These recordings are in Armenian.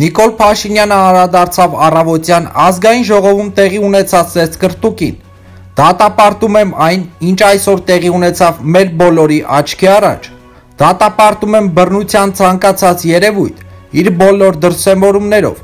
Նիկոլ Փաշինյանը անդրադարձավ առավոտյան ազգային ժողովում տեղի ունեցած ծեծկռտուկին։ Դատապարտում եմ այն, ինչ այսօր տեղի ունեցավ մեր բոլորի աչքի առաջ։ Դատապարտում եմ բռնության ցանկացած երևույթ, իր բոլոր դրսևորումներով։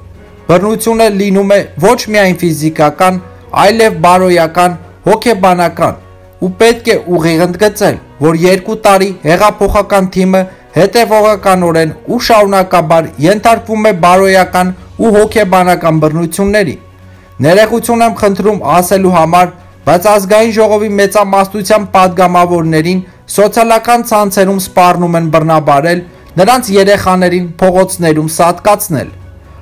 Բռնությունը լինում է ոչ միայն ֆիզիկական, այլև բարոյական, հոգեբանական, ու պետք է ուղիղ ընդգծել, որ 2 տարի հեղափոխական թիմը հետևողականորեն ու շարունակաբար ենթարկվում է բարոյական ու հոգեբանական բռնությունների։ Ներողություն եմ խնդրում ասելու համար, բայց ազգային ժողովի մեծամասնության падգամավորներին սոցիալական ցանցերում սպառնում են բռնաբարել, նրանց երեխաներին փողոցներում սատկացնել։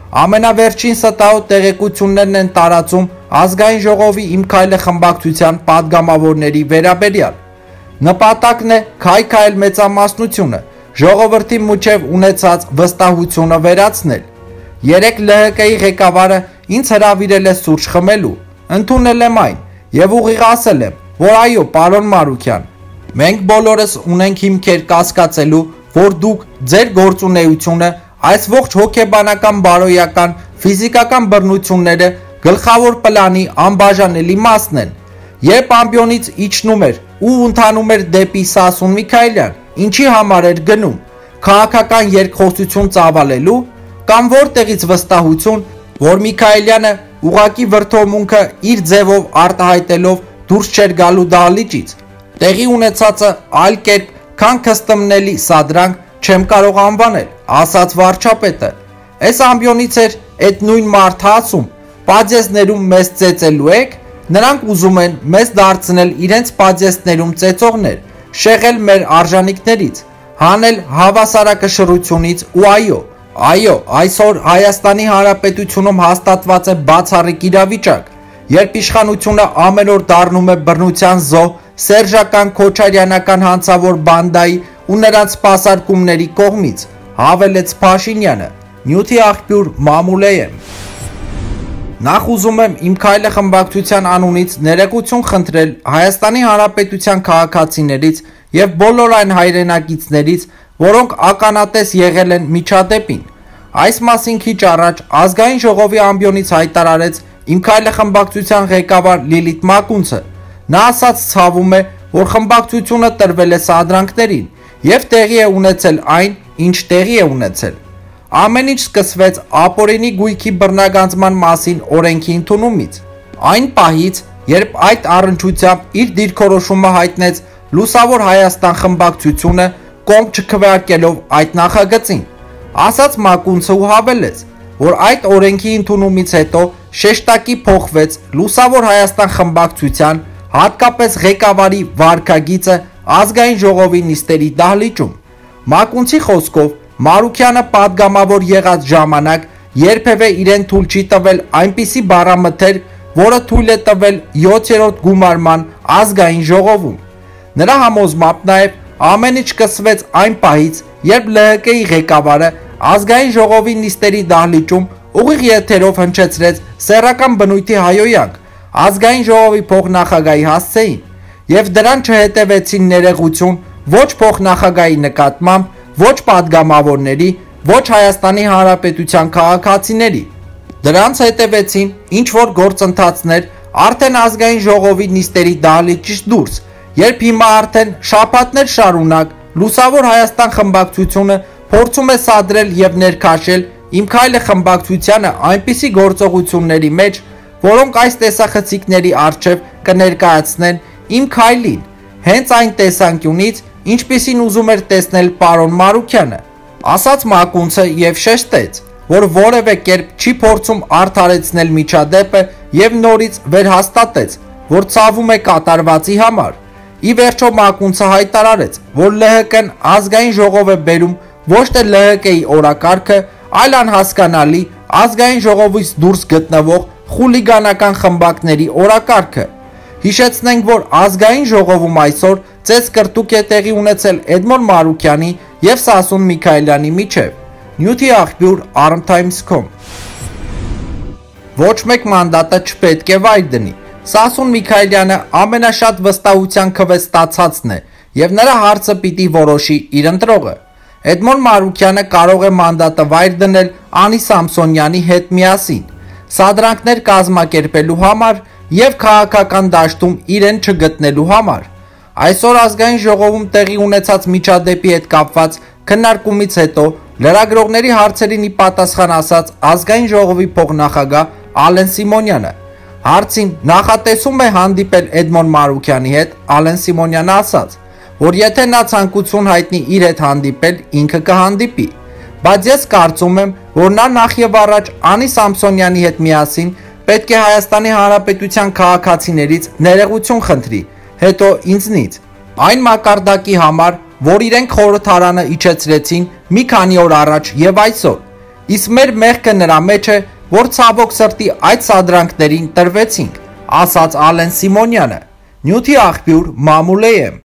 Ամենավերջին ստահոդ տեղեկություններն են տարածում ազգային ժողովի Իմ քայլը խմբակցության падգամավորների վերաբերյալ։ Նպատակն է քայքայել մեծամասնությունը, ժողովրդի միջև ունեցած վստահությունը վերացնել։ Երեկ ԼՀԿ-ի ղեկավարը ինձ հրավիրել է սուրճ խմելու, ընդունել եմ այն եւ ուղիղ ասել եմ, որ այո, պարոն Մարուկյան, մենք բոլորս ունենք հիմքեր կասկածելու, որ դուք ձեր գործունեությունը այս ողջ հոգեբանական, բարոյական, ֆիզիկական բռնությունները գլխավոր պլանի անբաժանելի մասն են։ Երբ ամբիոնից իջնում էր ու ընթանում էր դեպի Սասուն Միքայելյան, ինչի համար էր գնում, քաղաքական երկխոսություն ծավալելու, կամ որտեղից վստահություն, որ Միքայելյանը ուղակի վրդովմունքը իր ձևով արտահայտելով դուրս չէր գալու դահլիճից։ Տեղի ունեցածը այլ կերպ, քան քստմնելի սադրանք չեմ կարող անվանել, ասաց վարչապետը։ Այս ամբիոնից էր այդ նույն մարդը ասում, պադյեզներում մեզ ծեծելու եք, նրանք ուզում են մեզ դարձնել իրենց պադյեզներում ծեծողներ, շեղել մեր արժանինքներից, հանել հավասարակշռությունից ու այո, այսօր Հայաստանի Հանրապետությունում հաստատված է բացառիկ իրավիճակ, երբ իշխանությունը ամեն օր դառնում է բռնության զոհ սերժական քոչարյանական հանցավոր բանդայի ու նրանց սպասարկումների կողմից, հավելեց Փաշինյանը, նյութի աղբյուր Մամուլեյեմ։ Նախ ուզում եմ Իմ քայլը խմբակցության անունից ներողություն խնդրել Հայաստանի Հանրապետության քաղաքացիներից եւ բոլոր այն հայրենակիցներից, որոնք ականատես եղել են միջադեպին։ Այս մասին քիչ առաջ ազգային ժողովի ամբիոնից հայտարարեց Իմ քայլը խմբակցության ղեկավար Լիլիթ Մակունցը։ Նա ասաց ցավում է, որ խմբակցությունը տրվել է սադրանքներին եւ տեղի է ունեցել այն, ինչ տեղի է ունեցել։ Ամեն ինչ սկսվեց ապօրինի գույքի բռնագանձման մասին օրենքի ընդունումից։ Այն պահից, երբ այդ առնչությամբ իր դիրքորոշումը հայտնեց Լուսավոր Հայաստան խմբակցությունը կողմ չքվեարկելով այդ նախագծին, ասաց Մակունցը ու հավելեց, որ այդ օրենքի ընդունումից հետո շեշտակի փոխվեց Լուսավոր Հայաստան խմբակցության, հատկապես ղեկավարի վարքագիծը ազգային ժողովի նիստերի դահլիճում։ Մակունցի խոսքով Մարուկյանը падգամավոր եղած ժամանակ երբևէ իրեն թույլ չի տվել այնպիսի բառամթերք, որը թույլ է տվել 7-րդ գումարման ազգային ժողովում։ Նրա համոզմամբ նաև ամեն ինչ սկսվեց այն պահից, երբ ԼՀԿ-ի ղեկավարը ազգային ժողովի նիստերի դահլիճում ուղիղ եթերով հնչեցրեց սեռական բնույթի հայոյանք ազգային ժողովի փոխնախագահի հասցեին, եւ դրան չհետևեցին ներողություն ոչ փոխնախագահի նկատմամբ, ոչ падգամավորների, ոչ Հայաստանի Հանրապետության քաղաքացիների։ Դրանց հետևեցին ինչ որ գործընթացներ արդեն ազգային ժողովի նիստերի դահլիճից դուրս, երբ հիմա արդեն շաբաթներ շարունակ Լուսավոր Հայաստան խմբակցությունը փորձում է սադրել եւ ներքաշել Իմ քայլը խմբակցությանը այնպիսի գործողությունների մեջ, որոնք այս տեսախցիկների առջև կներկայացնեն Իմ քայլին, հենց այն տեսանկյունից, ինչպիսին ուզում էր տեսնել պարոն Մարուկյանը, ասաց Մակունցը եւ շեշտեց, որ որևէ կերպ չի փորձում արդարեցնել միջադեպը եւ նորից վերհաստատեց, որ ցավում է կատարվածի համար։ Ի վերջո Մակունցը հայտարարեց, որ ԼՀԿ-ն ազգային ժողով է բերում ոչ թե ԼՀԿ-ի օրակարգը, այլ անհասկանալի ազգային ժողովից դուրս գտնվող խուլիգանական խմբակների օրակարգը։ Հիշեցնենք, որ ազգային ժողովում այսօր ծեծկռտուկ է տեղի ունեցել Էդմոն Մարուկյանի եւ Սասուն Միքայելյանի միջև։ Նյութի աղբյուր armtimes.com։ Ոչ մեկ մանդատը չպետք է վայր դնի։ Սասուն Միքայելյանը ամենաշատ վստահության քվե ստացածն է եւ նրա հարցը պիտի որոշի իր ընտրողը։ Էդմոն Մարուկյանը կարող է մանդատը վայր դնել Անի Սամսոնյանի հետ միասին, սադրանքներ կազմակերպելու համար և քաղաքական դաշտում իրեն չգտնելու համար։ Այսօր ազգային ժողովում տեղի ունեցած միջադեպի հետ կապված քննարկումից հետո լրագրողների հարցերին ի պատասխան ասաց ազգային ժողովի փոխնախագահ Ալեն Սիմոնյանը։ Հարցին նախատեսում է հանդիպել Էդմոն Մարուկյանի հետ, Ալեն Սիմոնյանը ասաց, որ եթե նա ցանկություն հայտնի իր հետ հանդիպել, ինքը կհանդիպի, բայց ես կարծում եմ, որ նա նախ եւ առաջ Անի Սամսոնյանի հետ միասին պետք է Հայաստանի Հանրապետության քաղաքացիներից ներողություն խնդրի, հետո ինձնից, այն մակարդակի համար, որ իրենք խորհրդարանը իջեցրեցին մի քանի օր առաջ եւ այսօր, իսկ մեր մեղքը նրա մեջ է, որ ցավոք սրտի այդ սադրանքներին տրվեցինք, ասաց Ալեն Սիմոնյանը։ Նյութի աղբյուր Մամուլեյ։